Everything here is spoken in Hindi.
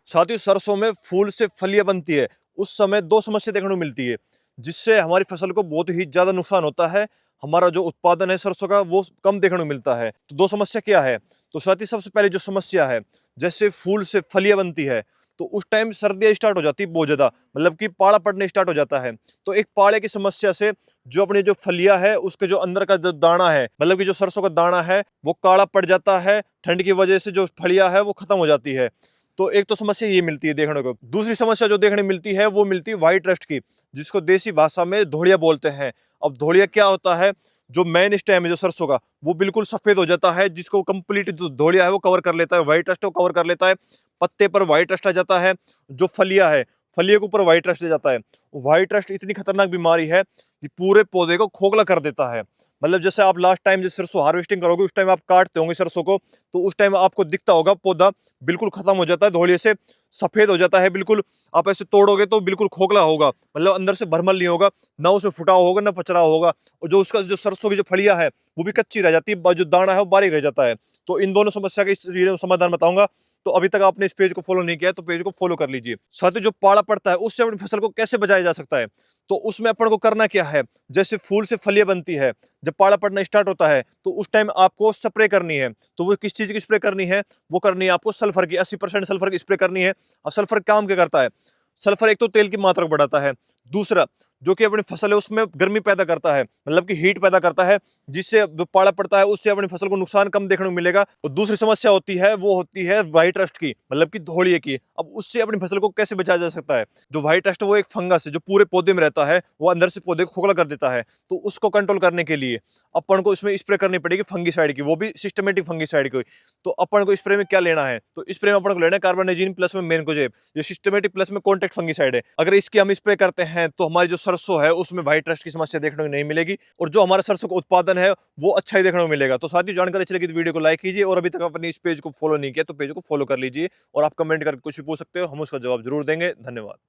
साथ ही सरसों में फूल से फलियां बनती है, उस समय दो समस्या देखने को मिलती है, जिससे हमारी फसल को बहुत ही ज्यादा नुकसान होता है। हमारा जो उत्पादन है सरसों का वो कम देखने को मिलता है। तो दो समस्या क्या है? तो साथ ही सबसे पहले जो समस्या है, जैसे फूल से फलियां बनती है, तो उस टाइम सर्दियां स्टार्ट हो जाती है बहुत ज्यादा, मतलब कि पाला पड़ने स्टार्ट हो जाता है। तो एक पाले की समस्या से जो अपनी जो फलियां है उसके जो अंदर का जो दाना है, मतलब कि जो सरसों का दाना है वो काला पड़ जाता है। ठंड की वजह से जो फलियां है वो खत्म हो जाती है। तो एक तो समस्या ये मिलती है देखने को। दूसरी समस्या जो देखने मिलती है वो मिलती है व्हाइट रस्ट की, जिसको देसी भाषा में धोड़िया बोलते हैं। अब धोड़िया क्या होता है? जो मेन स्टेम है जो सरसों का, वो बिल्कुल सफेद हो जाता है, जिसको कंप्लीट जो धोड़िया है वो कवर कर लेता है, व्हाइट रस्ट को कवर कर लेता है। पत्ते पर व्हाइट रस्ट आ जाता है। जो फलियां है, फलियों के ऊपर व्हाइट रस्ट आ जाता है। व्हाइट रस्ट इतनी खतरनाक बीमारी है कि पूरे पौधे को खोखला कर देता है। मतलब जैसे आप लास्ट टाइम जब सरसों हार्वेस्टिंग करोगे उस टाइम आप काटते होंगे सरसों को, तो उस टाइम आपको दिखता होगा पौधा बिल्कुल खत्म हो जाता है, धोलिये से सफेद हो जाता है बिल्कुल। आप ऐसे तोड़ोगे तो बिल्कुल खोखला होगा, मतलब अंदर से भरमल नहीं होगा, ना उसमें फुटाव होगा ना पचराव होगा। और जो उसका जो सरसों की जो फलियां है वो भी कच्ची रह जाती है, जो दाना है वो बारीक रह जाता है। तो इन दोनों समस्या का इस वीडियो में समाधान बताऊंगा। तो अभी तक आपने इस पेज को फॉलो नहीं किया है तो पेज को फॉलो कर लीजिए। साथ ही जो पाला पड़ता है उससे अपनी फसल को कैसे बचाया जा सकता है, तो उसमें अपन को करना क्या है? जैसे फूल से फलियां बनती है, जब पाला पड़ना स्टार्ट होता है तो उस टाइम आपको स्प्रे करनी है। तो वो किस चीज की स्प्रे करनी है? वो करनी है आपको सल्फर की, 80% सल्फर की स्प्रे करनी है। और सल्फर काम क्या करता है? सल्फर एक तो तेल की मात्रा को बढ़ाता है, दूसरा जो कि अपनी फसल है उसमें गर्मी पैदा करता है, मतलब कि हीट पैदा करता है, जिससे जो पाला पड़ता है उससे अपनी फसल को नुकसान कम देखने को मिलेगा। और दूसरी समस्या होती है वो होती है व्हाइट रस्ट की, मतलब कि धोड़िए की। अब उससे अपनी फसल को कैसे बचाया जा सकता है? जो व्हाइट रस्ट वो एक फंगस है जो पूरे पौधे में रहता है, वो अंदर से पौधे को खोखला कर देता है। तो उसको कंट्रोल करने के लिए अपन को इसमें स्प्रे करनी पड़ेगी फंगीसाइड की, वो भी सिस्टमेटिक फंगीसाइड की। तो अपन को स्प्रे में क्या लेना है? तो स्प्रे में अपन को लेना है कार्बोनेजिन प्लस में मेनकोजेब। ये सिस्टमेटिक प्लस में कॉन्टैक्ट फंगीसाइड है। अगर इसकी हम स्प्रे करते हैं तो हमारी जो सरसों है उसमें व्हाइट रस्ट की समस्या देखने को नहीं मिलेगी, और जो हमारा सरसों का उत्पादन है वो अच्छा ही देखने को मिलेगा। तो साथ ही जानकारी अच्छी लगी तो वीडियो को लाइक कीजिए, और अभी तक अपनी इस पेज को फॉलो नहीं किया तो पेज को फॉलो कर लीजिए। और आप कमेंट करके कुछ भी पूछ सकते हो, हम उसका जवाब जरूर देंगे। धन्यवाद।